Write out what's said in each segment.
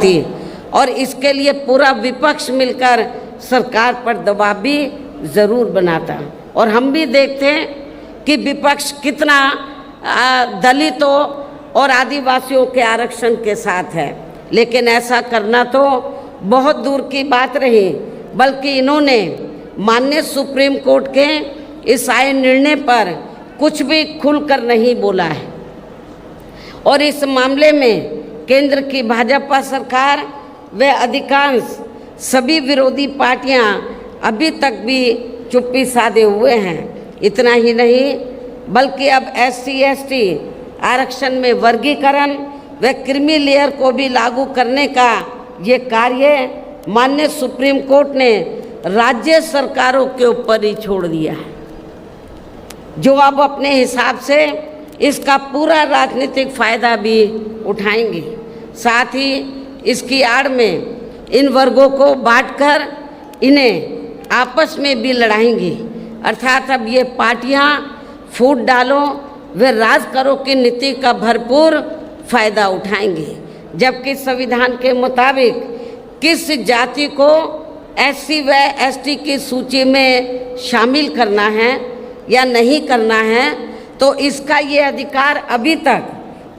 थी और इसके लिए पूरा विपक्ष मिलकर सरकार पर दबाव भी ज़रूर बनाता। और हम भी देखते हैं कि विपक्ष कितना दलितों और आदिवासियों के आरक्षण के साथ है, लेकिन ऐसा करना तो बहुत दूर की बात रही, बल्कि इन्होंने माननीय सुप्रीम कोर्ट के इस आए निर्णय पर कुछ भी खुलकर नहीं बोला है। और इस मामले में केंद्र की भाजपा सरकार व अधिकांश सभी विरोधी पार्टियां अभी तक भी चुप्पी साधे हुए हैं। इतना ही नहीं, बल्कि अब SC/ST आरक्षण में वर्गीकरण व क्रीमी लेयर को भी लागू करने का ये कार्य माननीय सुप्रीम कोर्ट ने राज्य सरकारों के ऊपर ही छोड़ दिया है, जो अब अपने हिसाब से इसका पूरा राजनीतिक फायदा भी उठाएंगे। साथ ही इसकी आड़ में इन वर्गों को बांटकर इन्हें आपस में भी लड़ाएंगी। अर्थात अब ये पार्टियां फूट डालो व राज करो की नीति का भरपूर फायदा उठाएंगी, जबकि संविधान के मुताबिक किस जाति को SC व ST की सूची में शामिल करना है या नहीं करना है, तो इसका ये अधिकार अभी तक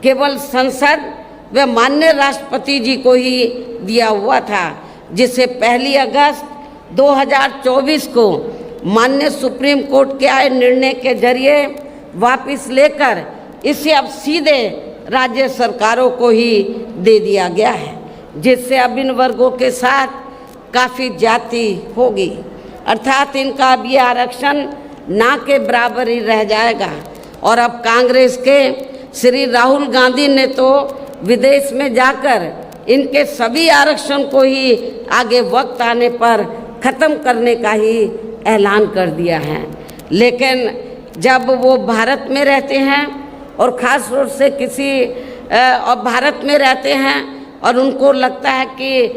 केवल संसद व माननीय राष्ट्रपति जी को ही दिया हुआ था, जिसे 1 अगस्त 2024 को माननीय सुप्रीम कोर्ट के आए निर्णय के जरिए वापस लेकर इसे अब सीधे राज्य सरकारों को ही दे दिया गया है, जिससे अब इन वर्गों के साथ काफ़ी ज्यादती होगी। अर्थात इनका अब ये आरक्षण ना के बराबर ही रह जाएगा। और अब कांग्रेस के श्री राहुल गांधी ने तो विदेश में जाकर इनके सभी आरक्षण को ही आगे वक्त आने पर ख़त्म करने का ही ऐलान कर दिया है। लेकिन जब वो भारत में रहते हैं और ख़ास तौर से भारत में रहते हैं और उनको लगता है कि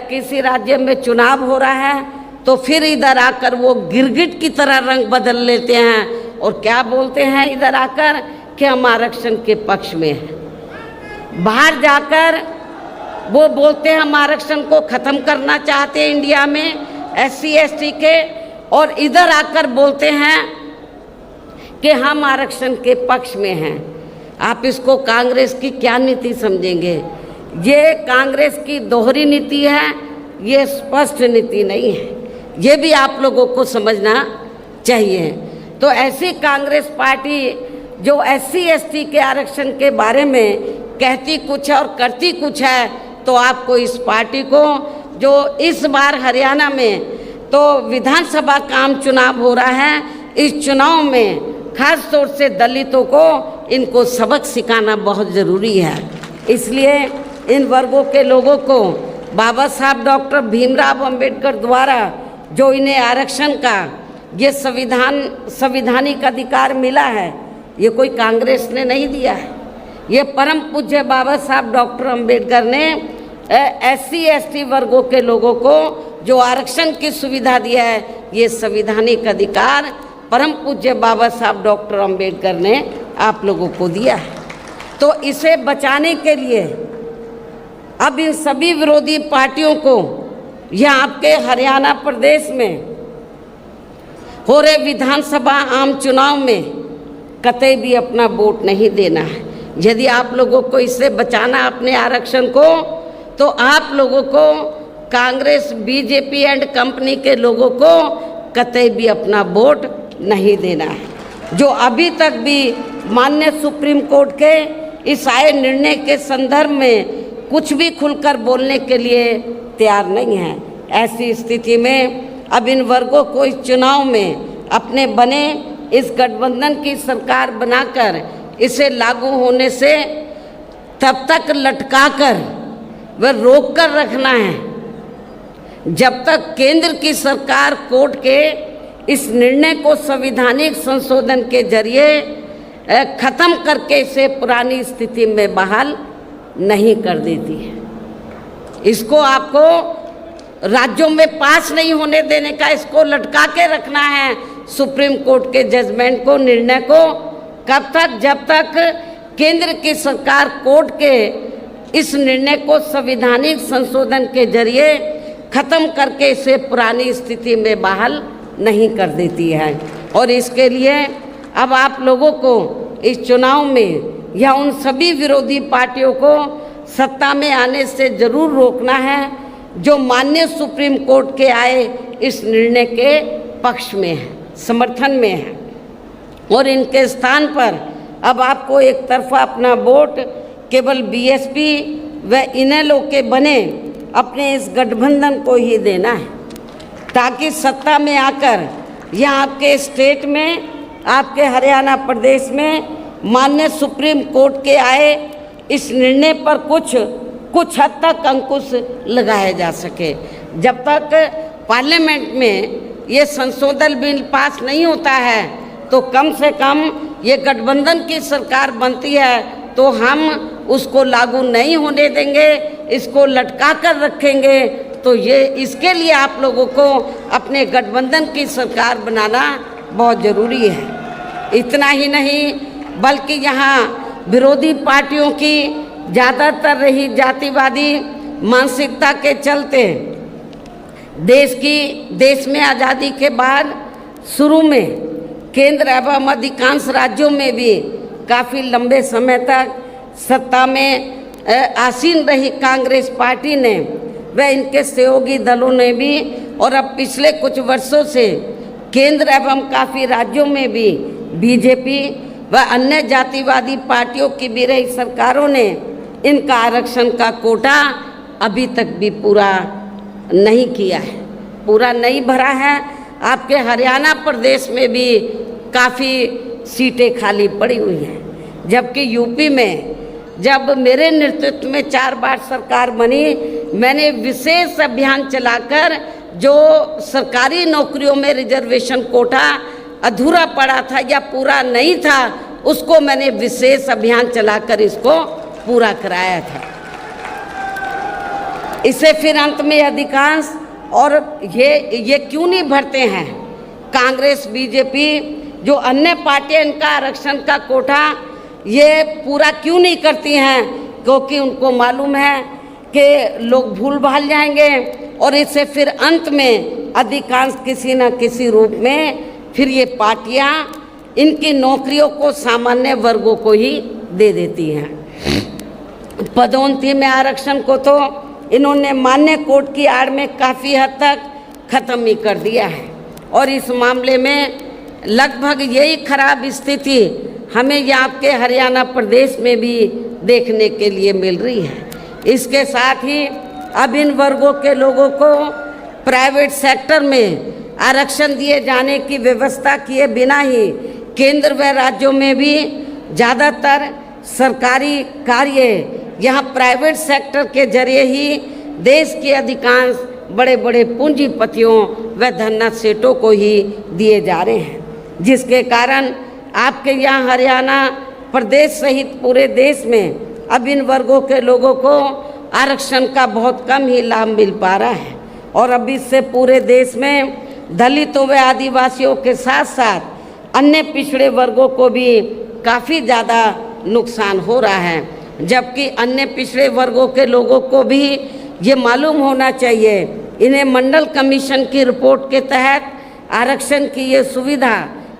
किसी राज्य में चुनाव हो रहा है, तो फिर इधर आकर वो गिरगिट की तरह रंग बदल लेते हैं और क्या बोलते हैं इधर आकर कि हम आरक्षण के पक्ष में हैं। बाहर जाकर वो बोलते हैं हम आरक्षण को ख़त्म करना चाहते हैं इंडिया में SC/ST के, और इधर आकर बोलते हैं कि हम आरक्षण के पक्ष में हैं। आप इसको कांग्रेस की क्या नीति समझेंगे? ये कांग्रेस की दोहरी नीति है, ये स्पष्ट नीति नहीं है। ये भी आप लोगों को समझना चाहिए। तो ऐसी कांग्रेस पार्टी जो SC/ST के आरक्षण के बारे में कहती कुछ है और करती कुछ है, तो आपको इस पार्टी को, जो इस बार हरियाणा में तो विधानसभा का आम चुनाव हो रहा है, इस चुनाव में खास तौर से दलितों को इनको सबक सिखाना बहुत ज़रूरी है। इसलिए इन वर्गों के लोगों को बाबा साहब डॉक्टर भीमराव अंबेडकर द्वारा जो इन्हें आरक्षण का ये संवैधानिक अधिकार मिला है, ये कोई कांग्रेस ने नहीं दिया है। ये परम पूज्य बाबा साहब डॉक्टर अंबेडकर ने SC/ST वर्गों के लोगों को जो आरक्षण की सुविधा दिया है, ये संवैधानिक अधिकार परम पूज्य बाबा साहब डॉक्टर अंबेडकर ने आप लोगों को दिया है। तो इसे बचाने के लिए अब इन सभी विरोधी पार्टियों को यह आपके हरियाणा प्रदेश में हो रहे विधानसभा आम चुनाव में कतई भी अपना वोट नहीं देना है। यदि आप लोगों को इससे बचाना अपने आरक्षण को, तो आप लोगों को कांग्रेस BJP एंड कंपनी के लोगों को कतई भी अपना वोट नहीं देना है, जो अभी तक भी माननीय सुप्रीम कोर्ट के इस आए निर्णय के संदर्भ में कुछ भी खुलकर बोलने के लिए तैयार नहीं है। ऐसी स्थिति में अब इन वर्गों को इस चुनाव में अपने बने इस गठबंधन की सरकार बनाकर इसे लागू होने से तब तक लटकाकर व रोक कर रखना है जब तक केंद्र की सरकार कोर्ट के इस निर्णय को संवैधानिक संशोधन के जरिए ख़त्म करके इसे पुरानी स्थिति में बहाल नहीं कर देती है। इसको आपको राज्यों में पास नहीं होने देने का, इसको लटका के रखना है सुप्रीम कोर्ट के जजमेंट को, निर्णय को। कब तक? जब तक केंद्र की सरकार कोर्ट के इस निर्णय को संवैधानिक संशोधन के जरिए खत्म करके इसे पुरानी स्थिति में बहाल नहीं कर देती है। और इसके लिए अब आप लोगों को इस चुनाव में या उन सभी विरोधी पार्टियों को सत्ता में आने से जरूर रोकना है जो माननीय सुप्रीम कोर्ट के आए इस निर्णय के पक्ष में है, समर्थन में है। और इनके स्थान पर अब आपको एक तरफा अपना वोट केवल बीएसपी व इनेलो के बने अपने इस गठबंधन को ही देना है, ताकि सत्ता में आकर यह आपके स्टेट में, आपके हरियाणा प्रदेश में माननीय सुप्रीम कोर्ट के आए इस निर्णय पर कुछ हद तक अंकुश लगाया जा सके। जब तक पार्लियामेंट में ये संशोधन बिल पास नहीं होता है तो कम से कम ये गठबंधन की सरकार बनती है तो हम उसको लागू नहीं होने देंगे, इसको लटका कर रखेंगे। तो ये इसके लिए आप लोगों को अपने गठबंधन की सरकार बनाना बहुत ज़रूरी है। इतना ही नहीं बल्कि यहाँ विरोधी पार्टियों की ज़्यादातर रही जातिवादी मानसिकता के चलते देश में आज़ादी के बाद शुरू में केंद्र एवं अधिकांश राज्यों में भी काफ़ी लंबे समय तक सत्ता में आसीन रही कांग्रेस पार्टी ने व इनके सहयोगी दलों ने भी, और अब पिछले कुछ वर्षों से केंद्र एवं काफ़ी राज्यों में भी बीजेपी व अन्य जातिवादी पार्टियों की भी रही सरकारों ने इनका आरक्षण का कोटा अभी तक भी पूरा नहीं किया है, पूरा नहीं भरा है। आपके हरियाणा प्रदेश में भी काफ़ी सीटें खाली पड़ी हुई हैं, जबकि यूपी में जब मेरे नेतृत्व में 4 बार सरकार बनी, मैंने विशेष अभियान चलाकर जो सरकारी नौकरियों में रिजर्वेशन कोटा अधूरा पड़ा था या पूरा नहीं था, उसको मैंने विशेष अभियान चलाकर इसको पूरा कराया था। इसे फिर अंत में अधिकांश और ये क्यों नहीं भरते हैं कांग्रेस बीजेपी जो अन्य पार्टियां इनका आरक्षण का कोटा ये पूरा क्यों नहीं करती हैं? क्योंकि उनको मालूम है कि लोग भूल भाल जाएंगे और इससे फिर अंत में अधिकांश किसी न किसी रूप में फिर ये पार्टियां इनकी नौकरियों को सामान्य वर्गों को ही दे देती हैं। पदोन्नति में आरक्षण को तो इन्होंने मान्य कोर्ट की आड़ में काफ़ी हद तक ख़त्म ही कर दिया है और इस मामले में लगभग यही खराब स्थिति हमें यहाँ के हरियाणा प्रदेश में भी देखने के लिए मिल रही है। इसके साथ ही अब इन वर्गों के लोगों को प्राइवेट सेक्टर में आरक्षण दिए जाने की व्यवस्था किए बिना ही केंद्र व राज्यों में भी ज़्यादातर सरकारी कार्य यहाँ प्राइवेट सेक्टर के जरिए ही देश के अधिकांश बड़े बड़े पूंजीपतियों व धन्ना सेठों को ही दिए जा रहे हैं, जिसके कारण आपके यहाँ हरियाणा प्रदेश सहित पूरे देश में अब इन वर्गों के लोगों को आरक्षण का बहुत कम ही लाभ मिल पा रहा है। और अब इससे पूरे देश में दलितों व आदिवासियों के साथ साथ अन्य पिछड़े वर्गों को भी काफ़ी ज़्यादा नुकसान हो रहा है, जबकि अन्य पिछड़े वर्गों के लोगों को भी ये मालूम होना चाहिए इन्हें मंडल कमीशन की रिपोर्ट के तहत आरक्षण की ये सुविधा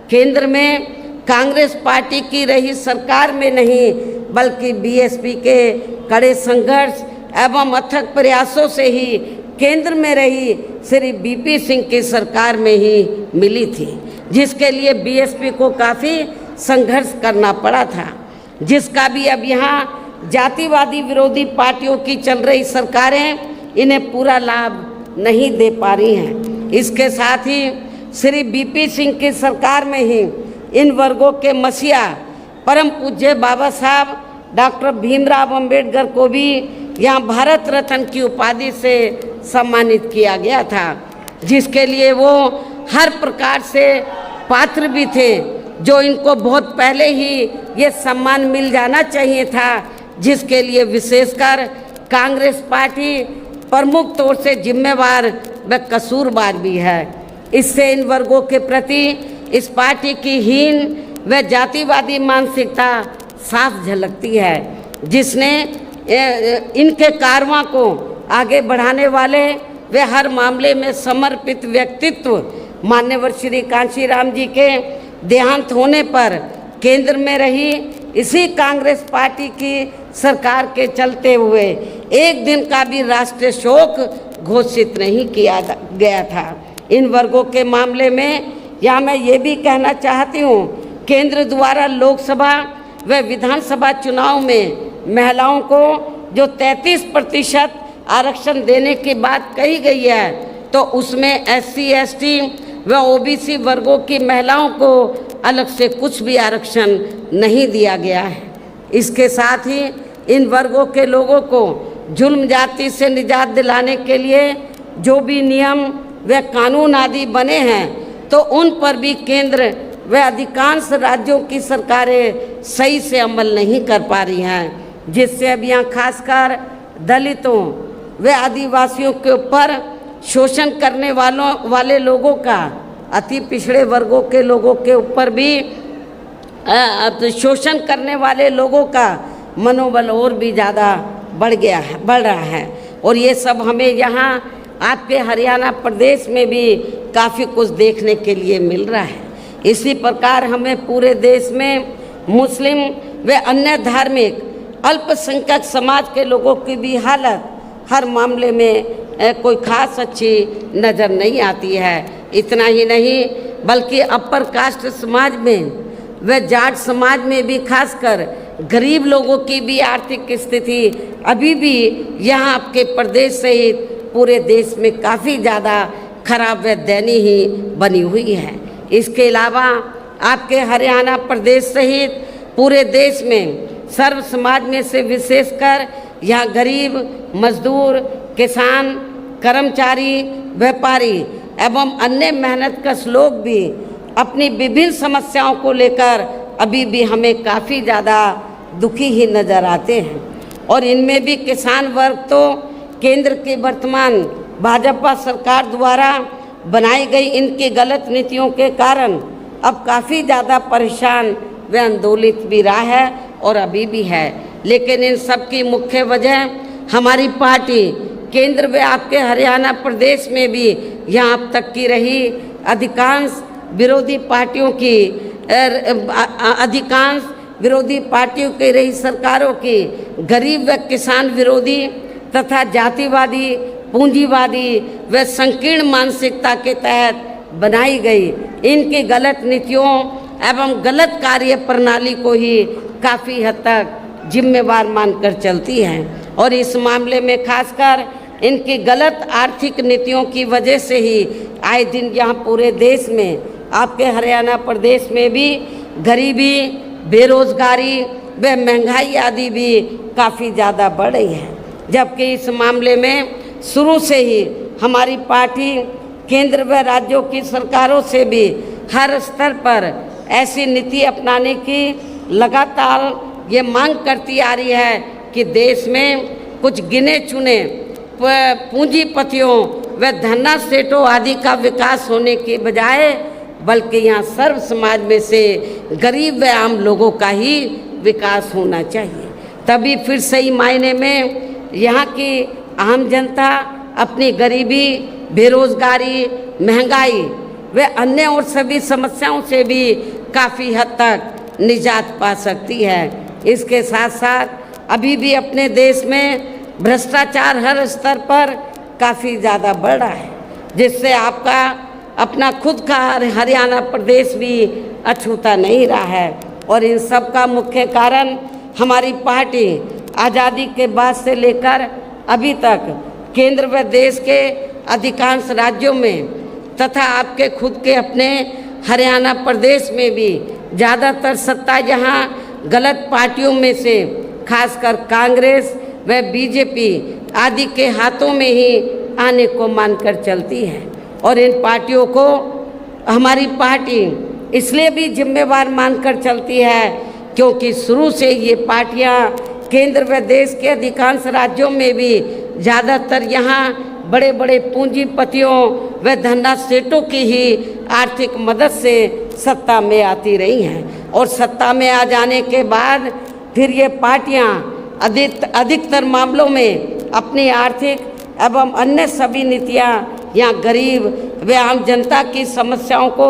केंद्र में कांग्रेस पार्टी की रही सरकार में नहीं बल्कि बीएसपी के कड़े संघर्ष एवं अथक प्रयासों से ही केंद्र में रही श्री बीपी सिंह की सरकार में ही मिली थी, जिसके लिए बीएसपी को काफ़ी संघर्ष करना पड़ा था, जिसका भी अब यहाँ जातिवादी विरोधी पार्टियों की चल रही सरकारें इन्हें पूरा लाभ नहीं दे पा रही हैं। इसके साथ ही श्री बीपी सिंह की सरकार में ही इन वर्गों के मसीहा परम पूज्य बाबा साहब डॉक्टर भीमराव अंबेडकर को भी यहाँ भारत रत्न की उपाधि से सम्मानित किया गया था, जिसके लिए वो हर प्रकार से पात्र भी थे, जो इनको बहुत पहले ही ये सम्मान मिल जाना चाहिए था, जिसके लिए विशेषकर कांग्रेस पार्टी प्रमुख तौर से जिम्मेवार व कसूरवार भी है। इससे इन वर्गों के प्रति इस पार्टी की हीन व जातिवादी मानसिकता साफ झलकती है, जिसने इनके कारवां को आगे बढ़ाने वाले वे हर मामले में समर्पित व्यक्तित्व मान्यवर श्री कांशीराम जी के देहांत होने पर केंद्र में रही इसी कांग्रेस पार्टी की सरकार के चलते हुए एक दिन का भी राष्ट्रीय शोक घोषित नहीं किया गया था। इन वर्गों के मामले में यहाँ मैं ये भी कहना चाहती हूँ, केंद्र द्वारा लोकसभा व विधानसभा चुनाव में महिलाओं को जो 33% आरक्षण देने की बात कही गई है, तो उसमें SC ST व OBC वर्गों की महिलाओं को अलग से कुछ भी आरक्षण नहीं दिया गया है। इसके साथ ही इन वर्गों के लोगों को जुल्म जाति से निजात दिलाने के लिए जो भी नियम व कानून आदि बने हैं, तो उन पर भी केंद्र व अधिकांश राज्यों की सरकारें सही से अमल नहीं कर पा रही हैं, जिससे अब यहाँ खासकर दलितों व आदिवासियों के ऊपर शोषण करने वाले लोगों का, अति पिछड़े वर्गों के लोगों के ऊपर भी शोषण करने वाले लोगों का मनोबल और भी ज़्यादा बढ़ रहा है। और ये सब हमें यहाँ आपके हरियाणा प्रदेश में भी काफ़ी कुछ देखने के लिए मिल रहा है। इसी प्रकार हमें पूरे देश में मुस्लिम व अन्य धार्मिक अल्पसंख्यक समाज के लोगों की भी हालत हर मामले में कोई खास अच्छी नज़र नहीं आती है। इतना ही नहीं बल्कि अपर कास्ट समाज में व जाट समाज में भी खासकर गरीब लोगों की भी आर्थिक स्थिति अभी भी यहाँ आपके प्रदेश सहित पूरे देश में काफ़ी ज़्यादा खराब व दयनीय ही बनी हुई है। इसके अलावा आपके हरियाणा प्रदेश सहित पूरे देश में सर्व समाज में से विशेषकर यहाँ गरीब, मजदूर, किसान, कर्मचारी, व्यापारी एवं अन्य मेहनतकश लोग भी अपनी विभिन्न समस्याओं को लेकर अभी भी हमें काफ़ी ज़्यादा दुखी ही नज़र आते हैं। और इनमें भी किसान वर्ग तो केंद्र की वर्तमान भाजपा सरकार द्वारा बनाई गई इनकी गलत नीतियों के कारण अब काफ़ी ज़्यादा परेशान व आंदोलित भी रहा है और अभी भी है। लेकिन इन सब की मुख्य वजह हमारी पार्टी केंद्र व आपके हरियाणा प्रदेश में भी यहाँ अब तक की रही अधिकांश विरोधी पार्टियों की रही सरकारों की गरीब व किसान विरोधी तथा जातिवादी, पूंजीवादी व संकीर्ण मानसिकता के तहत बनाई गई इनकी गलत नीतियों एवं गलत कार्य प्रणाली को ही काफ़ी हद तक जिम्मेवार मानकर चलती है। और इस मामले में खासकर इनकी गलत आर्थिक नीतियों की वजह से ही आए दिन यहाँ पूरे देश में आपके हरियाणा प्रदेश में भी गरीबी, बेरोजगारी व महंगाई आदि भी काफ़ी ज़्यादा बढ़ रही है। जबकि इस मामले में शुरू से ही हमारी पार्टी केंद्र व राज्यों की सरकारों से भी हर स्तर पर ऐसी नीति अपनाने की लगातार ये मांग करती आ रही है कि देश में कुछ गिने चुने पूंजीपतियों व धन्ना सेठों आदि का विकास होने के बजाय बल्कि यहाँ सर्व समाज में से गरीब व आम लोगों का ही विकास होना चाहिए। तभी फिर सही मायने में यहाँ की आम जनता अपनी गरीबी, बेरोजगारी, महंगाई व अन्य और सभी समस्याओं से भी काफ़ी हद तक निजात पा सकती है। इसके साथ साथ अभी भी अपने देश में भ्रष्टाचार हर स्तर पर काफ़ी ज़्यादा बढ़ रहा है, जिससे आपका अपना खुद का हरियाणा प्रदेश भी अछूता नहीं रहा है। और इन सब का मुख्य कारण हमारी पार्टी आज़ादी के बाद से लेकर अभी तक केंद्र व देश के अधिकांश राज्यों में तथा आपके खुद के अपने हरियाणा प्रदेश में भी ज़्यादातर सत्ता यहाँ गलत पार्टियों में से खासकर कांग्रेस व बीजेपी आदि के हाथों में ही आने को मानकर चलती है। और इन पार्टियों को हमारी पार्टी इसलिए भी जिम्मेवार मानकर चलती है क्योंकि शुरू से ये पार्टियां केंद्र व देश के अधिकांश राज्यों में भी ज़्यादातर यहाँ बड़े बड़े पूंजीपतियों व धन्ना सेठों की ही आर्थिक मदद से सत्ता में आती रही हैं। और सत्ता में आ जाने के बाद फिर ये पार्टियां अधिकतर मामलों में अपनी आर्थिक एवं अन्य सभी नीतियाँ यहाँ गरीब व आम जनता की समस्याओं को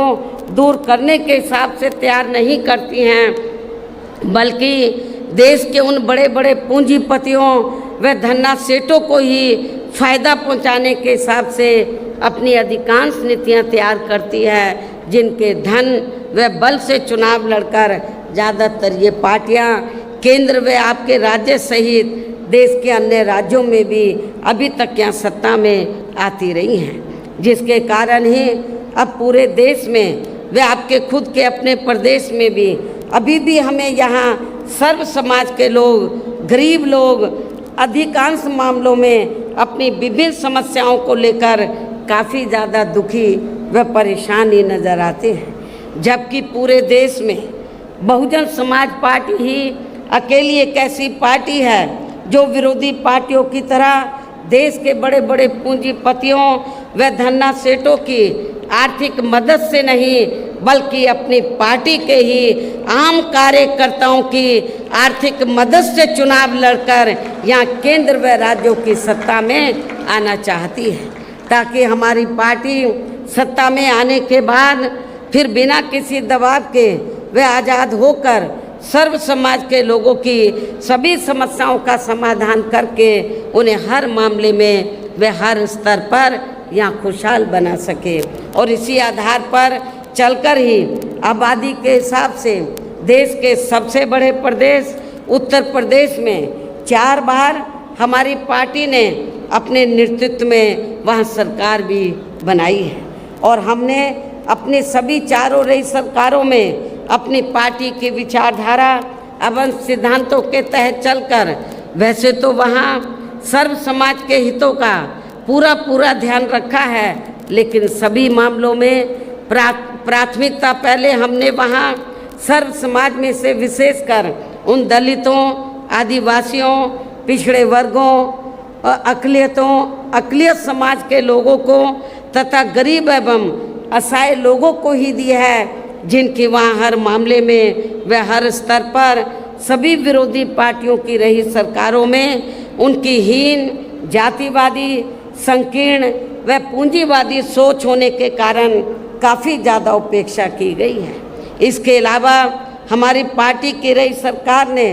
दूर करने के हिसाब से तैयार नहीं करती हैं, बल्कि देश के उन बड़े बड़े पूंजीपतियों व धन्ना सेठों को ही फायदा पहुंचाने के हिसाब से अपनी अधिकांश नीतियां तैयार करती है, जिनके धन व बल से चुनाव लड़कर ज़्यादातर ये पार्टियां केंद्र व आपके राज्य सहित देश के अन्य राज्यों में भी अभी तक यहाँ सत्ता में आती रही हैं, जिसके कारण ही अब पूरे देश में व आपके खुद के अपने प्रदेश में भी अभी भी हमें यहाँ सर्व समाज के लोग, गरीब लोग अधिकांश मामलों में अपनी विभिन्न समस्याओं को लेकर काफ़ी ज़्यादा दुखी व परेशान ही नज़र आते हैं, जबकि पूरे देश में बहुजन समाज पार्टी ही अकेली एक ऐसी पार्टी है जो विरोधी पार्टियों की तरह देश के बड़े बड़े पूंजीपतियों व धन्ना सेठों की आर्थिक मदद से नहीं, बल्कि अपनी पार्टी के ही आम कार्यकर्ताओं की आर्थिक मदद से चुनाव लड़कर यहाँ केंद्र व राज्यों की सत्ता में आना चाहती है, ताकि हमारी पार्टी सत्ता में आने के बाद फिर बिना किसी दबाव के व आज़ाद होकर सर्व समाज के लोगों की सभी समस्याओं का समाधान करके उन्हें हर मामले में व हर स्तर पर यहाँ खुशहाल बना सके। और इसी आधार पर चलकर ही आबादी के हिसाब से देश के सबसे बड़े प्रदेश उत्तर प्रदेश में 4 बार हमारी पार्टी ने अपने नेतृत्व में वहाँ सरकार भी बनाई है, और हमने अपने सभी चारों रही सरकारों में अपनी पार्टी की विचारधारा एवं सिद्धांतों के तहत चलकर वैसे तो वहाँ सर्व समाज के हितों का पूरा ध्यान रखा है, लेकिन सभी मामलों में प्राथमिकता पहले हमने वहाँ सर्व समाज में से विशेषकर उन दलितों, आदिवासियों, पिछड़े वर्गों, अक़लियत समाज के लोगों को तथा गरीब एवं असहाय लोगों को ही दी है, जिनकी वहाँ हर मामले में व हर स्तर पर सभी विरोधी पार्टियों की रही सरकारों में उनकी हीन, जातिवादी, संकीर्ण व पूंजीवादी सोच होने के कारण काफ़ी ज़्यादा उपेक्षा की गई है। इसके अलावा हमारी पार्टी की रही सरकार ने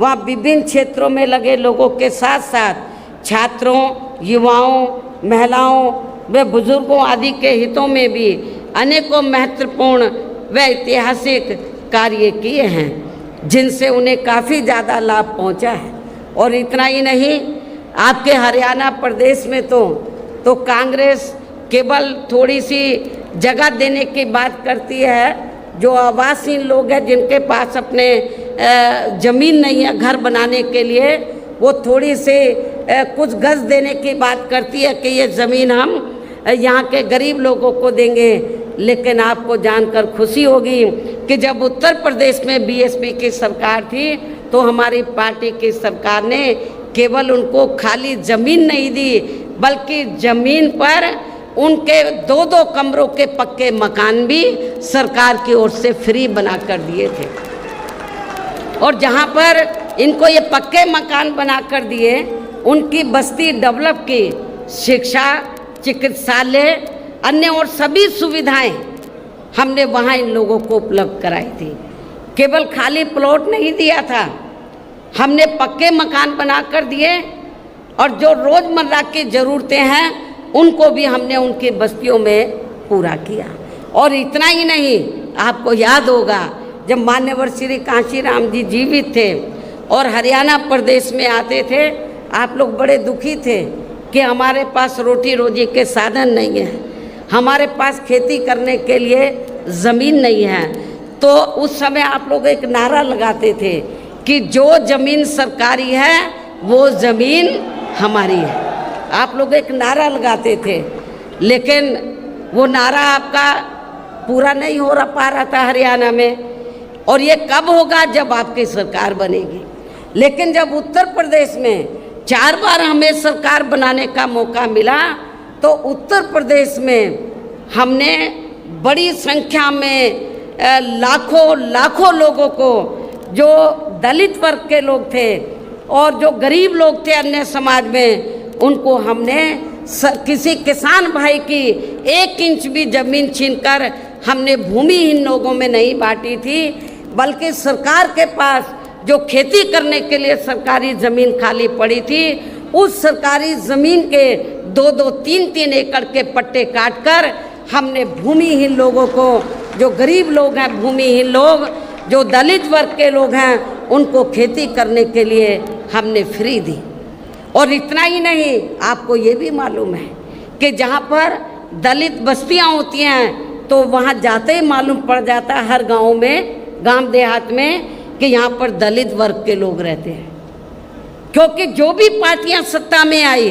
वहाँ विभिन्न क्षेत्रों में लगे लोगों के साथ साथ छात्रों, युवाओं, महिलाओं व बुजुर्गों आदि के हितों में भी अनेकों महत्वपूर्ण व ऐतिहासिक कार्य किए हैं, जिनसे उन्हें काफ़ी ज़्यादा लाभ पहुंचा है। और इतना ही नहीं, आपके हरियाणा प्रदेश में तो कांग्रेस केवल थोड़ी सी जगह देने की बात करती है। जो आवासहीन लोग हैं, जिनके पास अपने ज़मीन नहीं है घर बनाने के लिए, वो थोड़ी सी कुछ गज देने की बात करती है कि ये ज़मीन हम यहाँ के गरीब लोगों को देंगे। लेकिन आपको जानकर खुशी होगी कि जब उत्तर प्रदेश में बीएसपी की सरकार थी तो हमारी पार्टी की सरकार ने केवल उनको खाली ज़मीन नहीं दी, बल्कि ज़मीन पर उनके 2-2 कमरों के पक्के मकान भी सरकार की ओर से फ्री बना कर दिए थे। और जहाँ पर इनको ये पक्के मकान बना कर दिए, उनकी बस्ती डेवलप की, शिक्षा, चिकित्सालय, अन्य और सभी सुविधाएं हमने वहाँ इन लोगों को उपलब्ध कराई थी। केवल खाली प्लॉट नहीं दिया था, हमने पक्के मकान बना कर दिए, और जो रोज़मर्रा की ज़रूरतें हैं उनको भी हमने उनकी बस्तियों में पूरा किया। और इतना ही नहीं, आपको याद होगा जब मान्यवर श्री कांशीराम जी जीवित थे और हरियाणा प्रदेश में आते थे, आप लोग बड़े दुखी थे कि हमारे पास रोटी रोजी के साधन नहीं है, हमारे पास खेती करने के लिए ज़मीन नहीं है। तो उस समय आप लोग एक नारा लगाते थे कि जो ज़मीन सरकारी है वो ज़मीन हमारी है। आप लोग एक नारा लगाते थे, लेकिन वो नारा आपका पूरा नहीं हो पा रहा था हरियाणा में। और ये कब होगा? जब आपकी सरकार बनेगी। लेकिन जब उत्तर प्रदेश में 4 बार हमें सरकार बनाने का मौका मिला, तो उत्तर प्रदेश में हमने बड़ी संख्या में लाखों लोगों को, जो दलित वर्ग के लोग थे, और जो गरीब लोग थे अन्य समाज में, उनको हमने किसी किसान भाई की 1 इंच भी ज़मीन छीनकर हमने भूमिहीन लोगों में नहीं बांटी थी, बल्कि सरकार के पास जो खेती करने के लिए सरकारी ज़मीन खाली पड़ी थी, उस सरकारी ज़मीन के 2-2, 3-3 एकड़ के पट्टे काटकर हमने भूमिहीन लोगों को, जो गरीब लोग हैं, भूमिहीन लोग, जो दलित वर्ग के लोग हैं, उनको खेती करने के लिए हमने फ्री दी। और इतना ही नहीं, आपको ये भी मालूम है कि जहाँ पर दलित बस्तियाँ होती हैं तो वहाँ जाते ही मालूम पड़ जाता है हर गांव में, गांव देहात में, कि यहाँ पर दलित वर्ग के लोग रहते हैं। क्योंकि जो भी पार्टियाँ सत्ता में आई,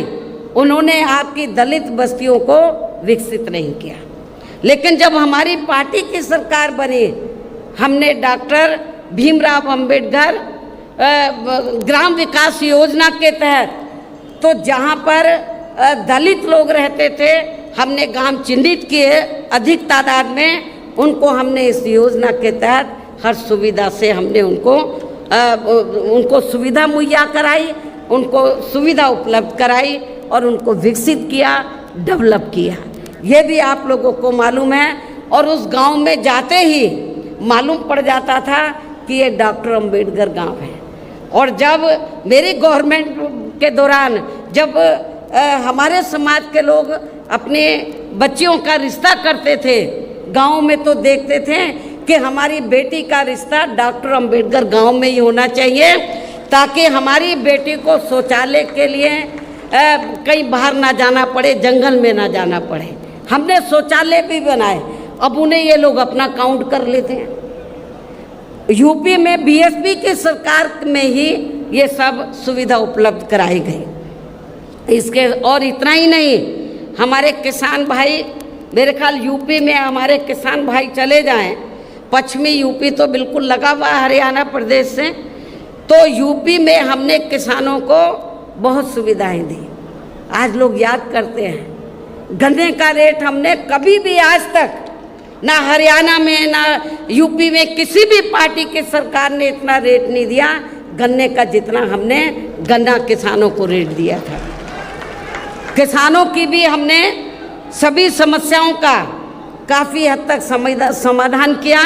उन्होंने आपकी दलित बस्तियों को विकसित नहीं किया। लेकिन जब हमारी पार्टी की सरकार बनी, हमने डॉक्टर भीमराव अंबेडकर ग्राम विकास योजना के तहत, तो जहाँ पर दलित लोग रहते थे, हमने गांव चिन्हित किए अधिक तादाद में, उनको हमने इस योजना के तहत हर सुविधा से हमने उनको सुविधा मुहैया कराई, उनको सुविधा उपलब्ध कराई और उनको विकसित किया, डेवलप किया। ये भी आप लोगों को मालूम है। और उस गांव में जाते ही मालूम पड़ जाता था कि ये डॉक्टर अंबेडकर गांव है। और जब मेरी गवर्नमेंट के दौरान जब हमारे समाज के लोग अपने बच्चियों का रिश्ता करते थे गांव में, तो देखते थे कि हमारी बेटी का रिश्ता डॉक्टर अंबेडकर गांव में ही होना चाहिए, ताकि हमारी बेटी को शौचालय के लिए कहीं बाहर ना जाना पड़े, जंगल में ना जाना पड़े। हमने शौचालय भी बनाए। अब उन्हें ये लोग अपना काउंट कर लेते हैं। यूपी में बीएसपी की सरकार में ही ये सब सुविधा उपलब्ध कराई गई। इसके और इतना ही नहीं, हमारे किसान भाई, मेरे ख्याल यूपी में हमारे किसान भाई चले जाएं, पश्चिमी यूपी तो बिल्कुल लगा हुआ है हरियाणा प्रदेश से, तो यूपी में हमने किसानों को बहुत सुविधाएं दी। आज लोग याद करते हैं, गन्ने का रेट हमने कभी भी आज तक ना हरियाणा में ना यूपी में किसी भी पार्टी की सरकार ने इतना रेट नहीं दिया गन्ने का, जितना हमने गन्ना किसानों को रेट दिया था। किसानों की भी हमने सभी समस्याओं का काफ़ी हद तक समाधान किया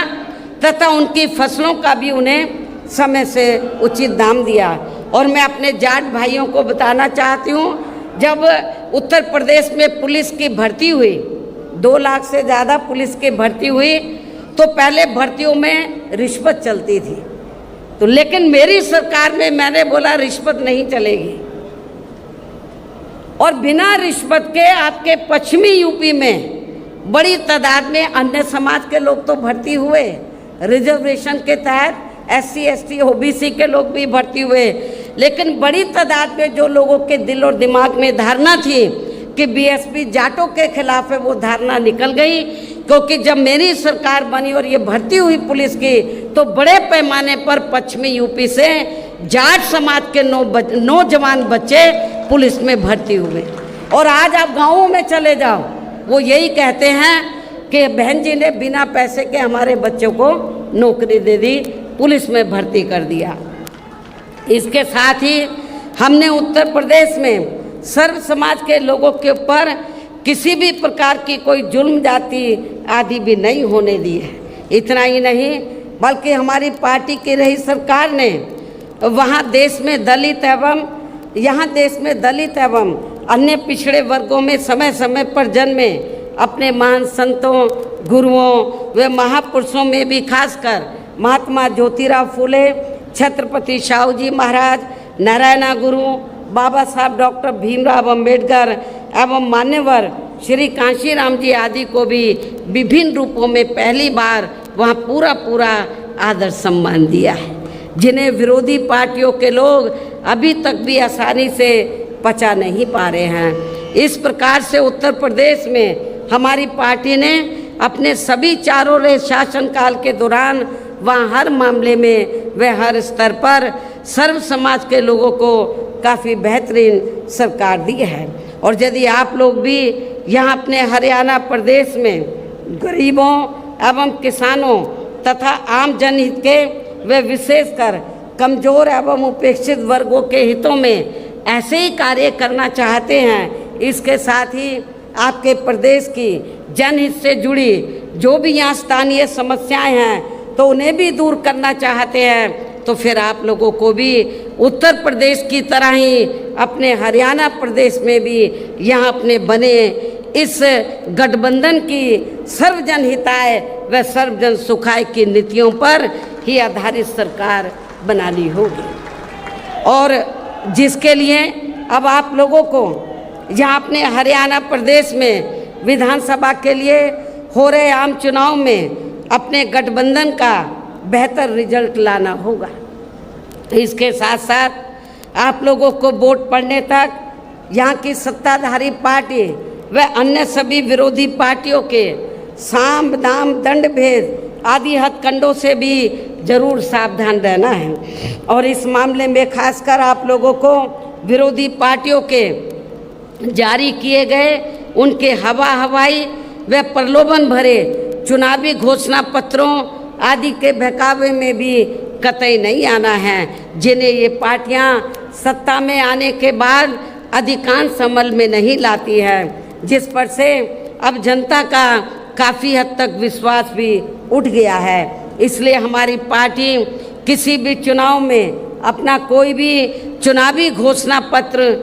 तथा उनकी फसलों का भी उन्हें समय से उचित दाम दिया। और मैं अपने जाट भाइयों को बताना चाहती हूँ, जब उत्तर प्रदेश में पुलिस की भर्ती हुई, 2 लाख से ज़्यादा पुलिस की भर्ती हुई, तो पहले भर्तियों में रिश्वत चलती थी। तो लेकिन मेरी सरकार में मैंने बोला रिश्वत नहीं चलेगी, और बिना रिश्वत के आपके पश्चिमी यूपी में बड़ी तादाद में अन्य समाज के लोग तो भर्ती हुए, रिजर्वेशन के तहत SC ST OBC के लोग भी भर्ती हुए। लेकिन बड़ी तादाद में जो लोगों के दिल और दिमाग में धारणा थी कि बीएसपी जाटों के खिलाफ है, वो धारणा निकल गई। क्योंकि जब मेरी सरकार बनी और ये भर्ती हुई पुलिस की, तो बड़े पैमाने पर पश्चिमी यूपी से जाट समाज के नौजवान बच्चे पुलिस में भर्ती हुए। और आज आप गाँवों में चले जाओ, वो यही कहते हैं कि बहन जी ने बिना पैसे के हमारे बच्चों को नौकरी दे दी, पुलिस में भर्ती कर दिया। इसके साथ ही हमने उत्तर प्रदेश में सर्व समाज के लोगों के ऊपर किसी भी प्रकार की कोई जुल्म जाति आदि भी नहीं होने दी है। इतना ही नहीं, बल्कि हमारी पार्टी की रही सरकार ने वहाँ देश में दलित एवं अन्य पिछड़े वर्गों में समय समय पर जन्मे अपने महान संतों, गुरुओं व महापुरुषों में भी खासकर महात्मा ज्योतिराव फुले, छत्रपति शाहू जी महाराज, नारायणा गुरु, बाबा साहब डॉक्टर भीमराव अंबेडकर एवं मान्यवर श्री कांशीराम जी आदि को भी विभिन्न रूपों में पहली बार वहाँ पूरा आदर सम्मान दिया है, जिन्हें विरोधी पार्टियों के लोग अभी तक भी आसानी से पचा नहीं पा रहे हैं। इस प्रकार से उत्तर प्रदेश में हमारी पार्टी ने अपने सभी चारों रहे शासनकाल के दौरान वहाँ हर मामले में व हर स्तर पर सर्व समाज के लोगों को काफ़ी बेहतरीन सरकार दी है। और यदि आप लोग भी यहाँ अपने हरियाणा प्रदेश में गरीबों एवं किसानों तथा आम जनहित के व विशेषकर कमज़ोर एवं उपेक्षित वर्गों के हितों में ऐसे ही कार्य करना चाहते हैं। इसके साथ ही आपके प्रदेश की जनहित से जुड़ी जो भी यहाँ स्थानीय समस्याएं हैं तो उन्हें भी दूर करना चाहते हैं, तो फिर आप लोगों को भी उत्तर प्रदेश की तरह ही अपने हरियाणा प्रदेश में भी यहाँ अपने बने इस गठबंधन की सर्वजन हिताय व सर्वजन सुखाय की नीतियों पर ही आधारित सरकार बनानी होगी। और जिसके लिए अब आप लोगों को यहाँ अपने हरियाणा प्रदेश में विधानसभा के लिए हो रहे आम चुनाव में अपने गठबंधन का बेहतर रिजल्ट लाना होगा। इसके साथ साथ आप लोगों को वोट पड़ने तक यहाँ की सत्ताधारी पार्टी व अन्य सभी विरोधी पार्टियों के साम दाम दंड भेद आदि हथकंडों से भी जरूर सावधान रहना है। और इस मामले में खासकर आप लोगों को विरोधी पार्टियों के जारी किए गए उनके हवाई व प्रलोभन भरे चुनावी घोषणा पत्रों आदि के बहकावे में भी कतई नहीं आना है, जिन्हें ये पार्टियां सत्ता में आने के बाद अधिकांश अमल में नहीं लाती है, जिस पर से अब जनता का काफ़ी हद तक विश्वास भी उठ गया है। इसलिए हमारी पार्टी किसी भी चुनाव में अपना कोई भी चुनावी घोषणा पत्र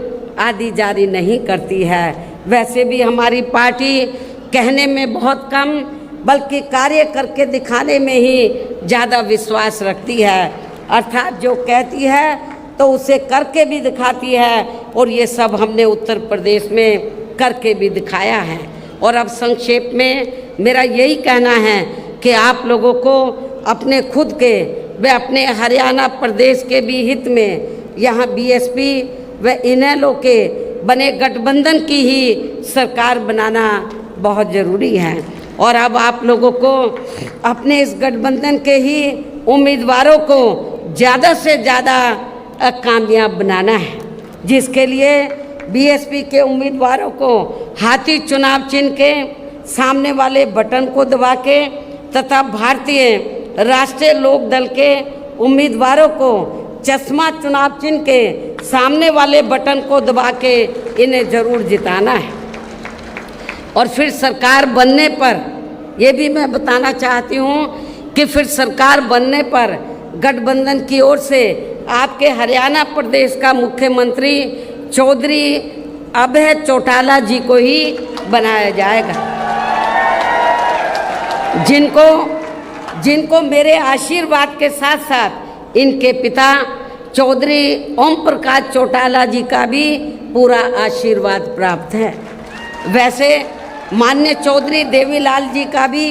आदि जारी नहीं करती है। वैसे भी हमारी पार्टी कहने में बहुत कम बल्कि कार्य करके दिखाने में ही ज़्यादा विश्वास रखती है, अर्थात जो कहती है तो उसे करके भी दिखाती है, और ये सब हमने उत्तर प्रदेश में करके भी दिखाया है। और अब संक्षेप में मेरा यही कहना है कि आप लोगों को अपने खुद के व अपने हरियाणा प्रदेश के भी हित में यहाँ बीएसपी व इनेलो के बने गठबंधन की ही सरकार बनाना बहुत ज़रूरी है। और अब आप लोगों को अपने इस गठबंधन के ही उम्मीदवारों को ज़्यादा से ज़्यादा कामयाब बनाना है, जिसके लिए बीएसपी के उम्मीदवारों को हाथी चुनाव चिन्ह के सामने वाले बटन को दबा के तथा भारतीय राष्ट्रीय लोक दल के उम्मीदवारों को चश्मा चुनाव चिन्ह के सामने वाले बटन को दबा के इन्हें ज़रूर जिताना है। और फिर सरकार बनने पर ये भी मैं बताना चाहती हूँ कि फिर सरकार बनने पर गठबंधन की ओर से आपके हरियाणा प्रदेश का मुख्यमंत्री चौधरी अभय चौटाला जी को ही बनाया जाएगा, जिनको मेरे आशीर्वाद के साथ साथ इनके पिता चौधरी ओम प्रकाश चौटाला जी का भी पूरा आशीर्वाद प्राप्त है। वैसे माननीय चौधरी देवीलाल जी का भी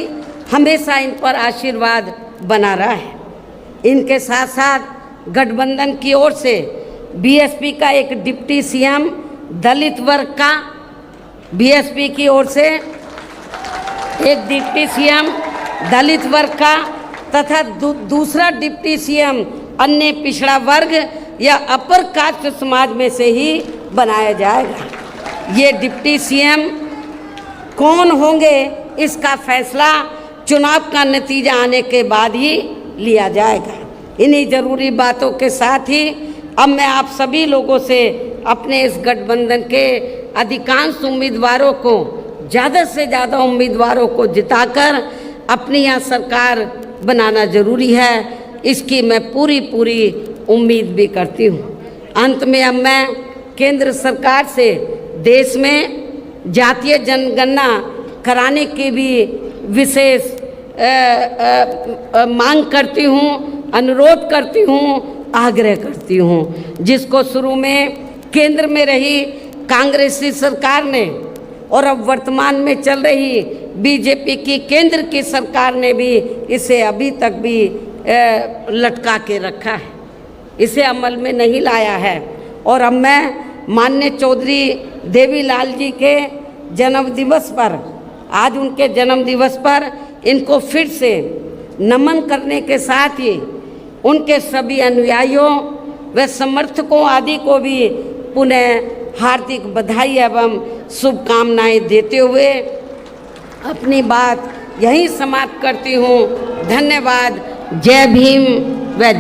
हमेशा इन पर आशीर्वाद बना रहा है। इनके साथ साथ गठबंधन की ओर से बीएसपी का एक डिप्टी सीएम दलित वर्ग का, बीएसपी की ओर से एक डिप्टी सीएम दलित वर्ग का तथा दूसरा डिप्टी सीएम अन्य पिछड़ा वर्ग या अपर कास्ट समाज में से ही बनाया जाएगा। ये डिप्टी सीएम कौन होंगे इसका फैसला चुनाव का नतीजा आने के बाद ही लिया जाएगा। इन्हीं ज़रूरी बातों के साथ ही अब मैं आप सभी लोगों से अपने इस गठबंधन के अधिकांश उम्मीदवारों को, ज़्यादा से ज़्यादा उम्मीदवारों को जिताकर अपनी यहाँ सरकार बनाना ज़रूरी है, इसकी मैं पूरी उम्मीद भी करती हूँ। अंत में अब मैं केंद्र सरकार से देश में जातीय जनगणना कराने की भी विशेष मांग करती हूँ, अनुरोध करती हूँ, आग्रह करती हूँ, जिसको शुरू में केंद्र में रही कांग्रेसी सरकार ने और अब वर्तमान में चल रही बीजेपी की केंद्र की सरकार ने भी इसे अभी तक भी लटका के रखा है, इसे अमल में नहीं लाया है। और अब मैं माननीय चौधरी देवीलाल जी के जन्मदिवस पर, आज उनके जन्मदिवस पर इनको फिर से नमन करने के साथ ही उनके सभी अनुयायियों व समर्थकों आदि को भी पुनः हार्दिक बधाई एवं शुभकामनाएं देते हुए अपनी बात यहीं समाप्त करती हूँ। धन्यवाद। जय भीम व